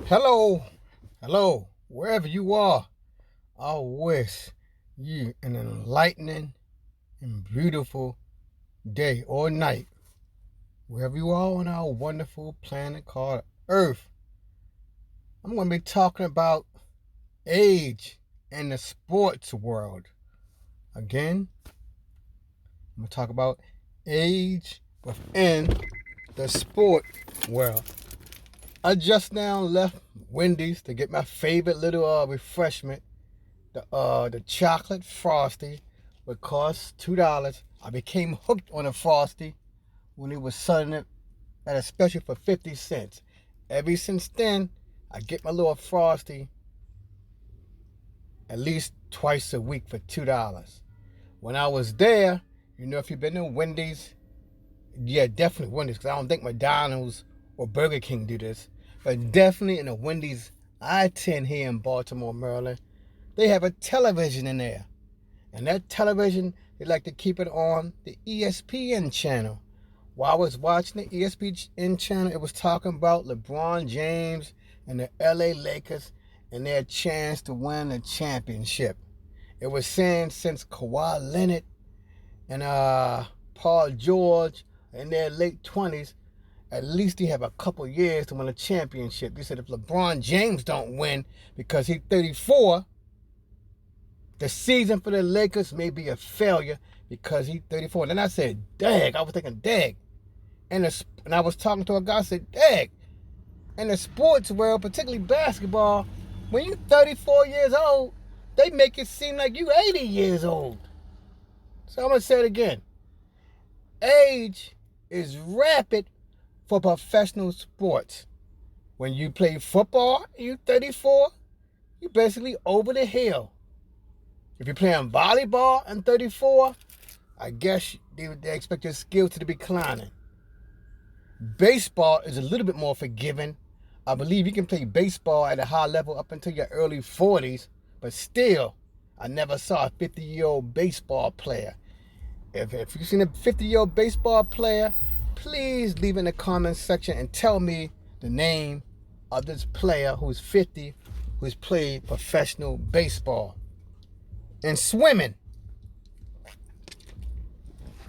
Hello, hello, wherever you are, I wish you an enlightening and beautiful day or night, wherever you are on our wonderful planet called Earth. I'm going to be talking about age in the sports world. Again, I'm going to talk about age within the sport world. I just now left Wendy's to get my favorite little refreshment. The chocolate frosty would cost $2. I became hooked on a frosty when it was selling it at a special for 50 cents. Ever since then, I get my little frosty at least twice a week for $2. When I was there, if you've been to Wendy's, yeah, definitely Wendy's, because I don't think McDonald's or Burger King do this, but definitely in the Wendy's I attend here in Baltimore, Maryland, they have a television in there. And that television, they like to keep it on the ESPN channel. While I was watching the ESPN channel, it was talking about LeBron James and the LA Lakers and their chance to win a championship. It was saying since Kawhi Leonard and Paul George in their late 20s, at least they have a couple years to win a championship. They said if LeBron James don't win because he's 34, the season for the Lakers may be a failure because he's 34. And then I said, dag. I was thinking, dag. And I was talking to a guy, I said, dag. In the sports world, particularly basketball, when you're 34 years old, they make it seem like you 80 years old. So I'm going to say it again. Age is rapid for professional sports. When you play football, you're 34, you're basically over the hill. If you're playing volleyball and 34, I guess they expect your skills to be declining. Baseball is a little bit more forgiving. I believe you can play baseball at a high level up until your early 40s, but still, I never saw a 50-year-old baseball player. If you've seen a 50-year-old baseball player, please leave in the comments section and tell me the name of this player who's 50, who's played professional baseball. And swimming,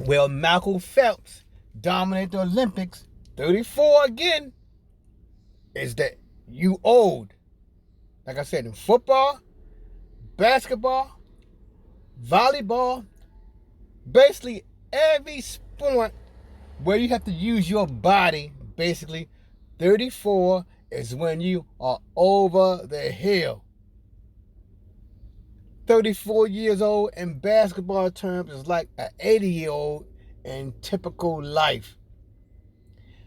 well, Michael Phelps dominated the Olympics. 34 again is that you old. Like I said, in football, basketball, volleyball, basically every sport where you have to use your body, basically 34 is when you are over the hill. 34 years old in basketball terms is like an 80-year-old in typical life.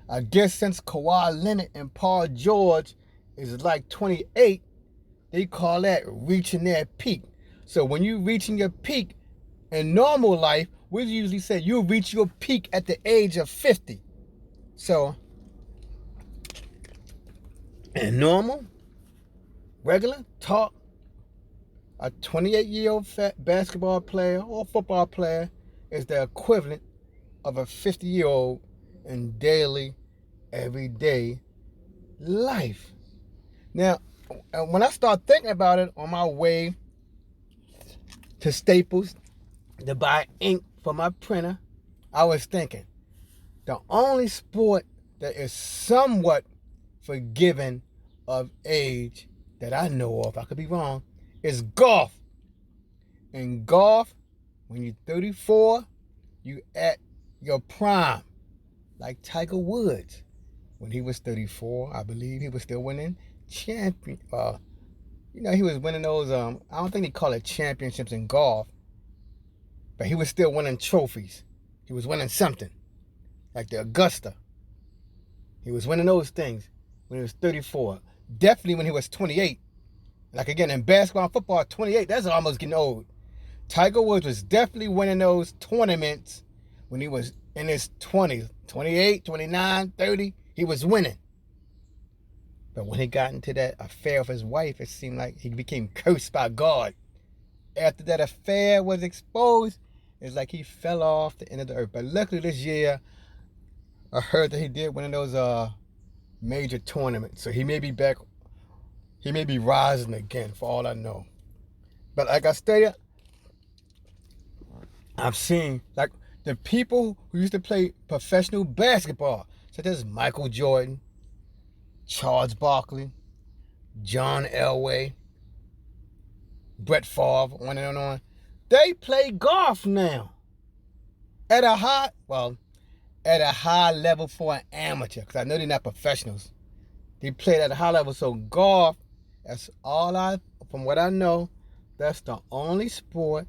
I guess since Kawhi Leonard and Paul George is like 28, they call that reaching their peak. So when you reaching your peak in normal life, we usually say you reach your peak at the age of 50. So in normal, regular talk, a 28-year-old basketball player or football player is the equivalent of a 50-year-old in daily, everyday life. Now, when I start thinking about it on my way to Staples to buy ink for my printer, I was thinking the only sport that is somewhat forgiving of age that I know of, I could be wrong, is golf. In golf, when you're 34, you at your prime. Like Tiger Woods. When he was 34, I believe he was still winning he was winning those, I don't think they call it championships in golf, but he was still winning trophies. He was winning something. Like the Augusta. He was winning those things when he was 34. Definitely when he was 28. Like again, in basketball and football, 28, that's almost getting old. Tiger Woods was definitely winning those tournaments when he was in his 20s. 28, 29, 30, he was winning. But when he got into that affair with his wife, it seemed like he became cursed by God. After that affair was exposed, it's like he fell off the end of the earth. But luckily this year, I heard that he did one of those major tournaments. So he may be back He may be rising again, for all I know. But like I stated, I've seen like the people who used to play professional basketball, such as Michael Jordan, Charles Barkley, John Elway, Brett Favre, on and on. They play golf now at a high level for an amateur, because I know they're not professionals. They play at a high level, so golf, from what I know, that's the only sport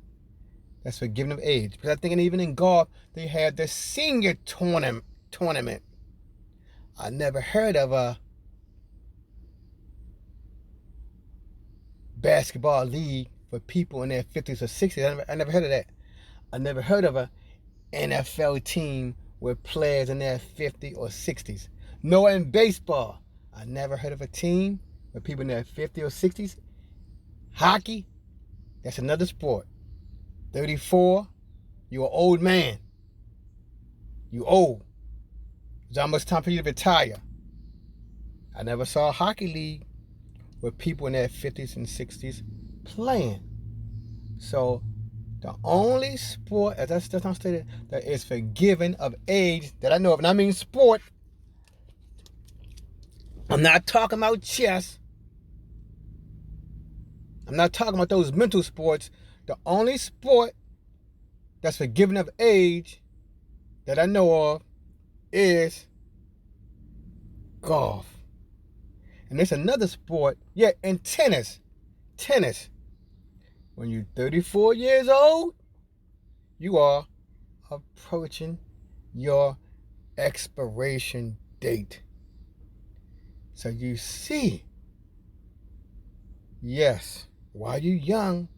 that's forgiven of age. Because I think even in golf, they had the senior tournament. I never heard of a basketball league for people in their 50s or 60s. I never heard of that. I never heard of a NFL team with players in their 50s or 60s. No, in baseball, I never heard of a team with people in their 50s or 60s. Hockey, that's another sport. 34, you're an old man. You old. It's almost time for you to retire. I never saw a hockey league with people in their 50s and 60s playing. So the only sport, as I just stated, that is forgiven of age that I know of, and I mean sport, I'm not talking about chess. I'm not talking about those mental sports. The only sport that's forgiven of age that I know of is golf. And there's another sport, and tennis. Tennis. When you're 34 years old, you are approaching your expiration date. So you see, yes, while you're young,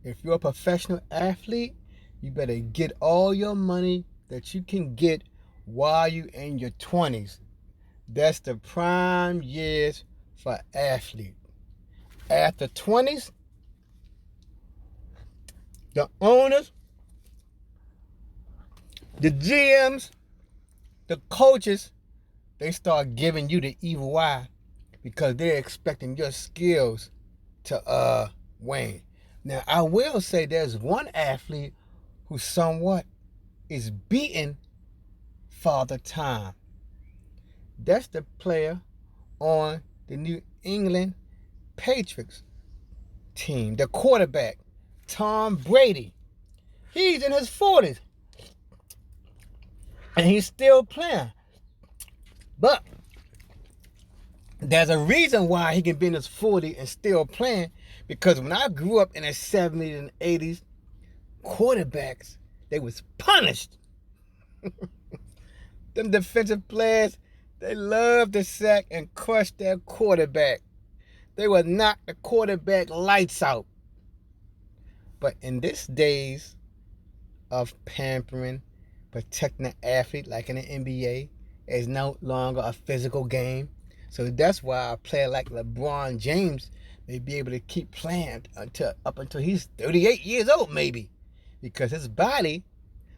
if you're a professional athlete, you better get all your money that you can get while you're in your 20s. That's the prime years for athlete. After 20s, the owners, the GMs, the coaches, they start giving you the evil eye because they're expecting your skills to wane. Now, I will say there's one athlete who somewhat is beating Father Time. That's the player on the New England Patriots team, the quarterback, Tom Brady. He's in his 40s, and he's still playing. But there's a reason why he can be in his 40s and still playing, because when I grew up in the 70s and 80s, quarterbacks, they was punished. Them defensive players, they loved to sack and crush their quarterback. They would knock the quarterback lights out. But in these days of pampering, protecting the athlete, like in the NBA, is no longer a physical game. So that's why a player like LeBron James may be able to keep playing up until he's 38 years old, maybe, because his body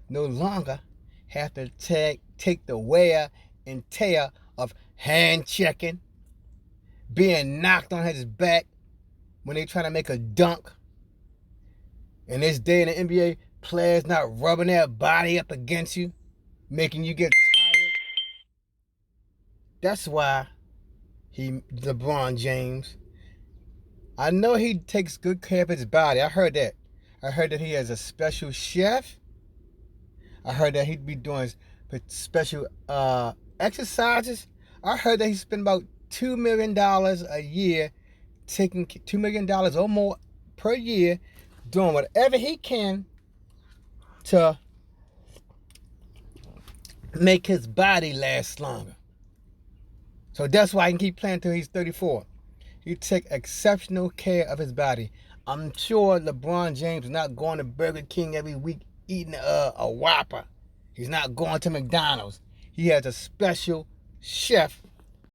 no longer have to take the wear and tear of hand checking, being knocked on his back when they try to make a dunk. In this day in the NBA, players not rubbing their body up against you, making you get tired. That's why LeBron James, I know he takes good care of his body. I heard that. I heard that he has a special chef. I heard that he'd be doing special exercises. I heard that he spent about $2 million a year, taking $2 million or more per year, doing whatever he can to make his body last longer. So that's why he can keep playing until he's 34. He takes exceptional care of his body. I'm sure LeBron James is not going to Burger King every week eating a Whopper. He's not going to McDonald's. He has a special chef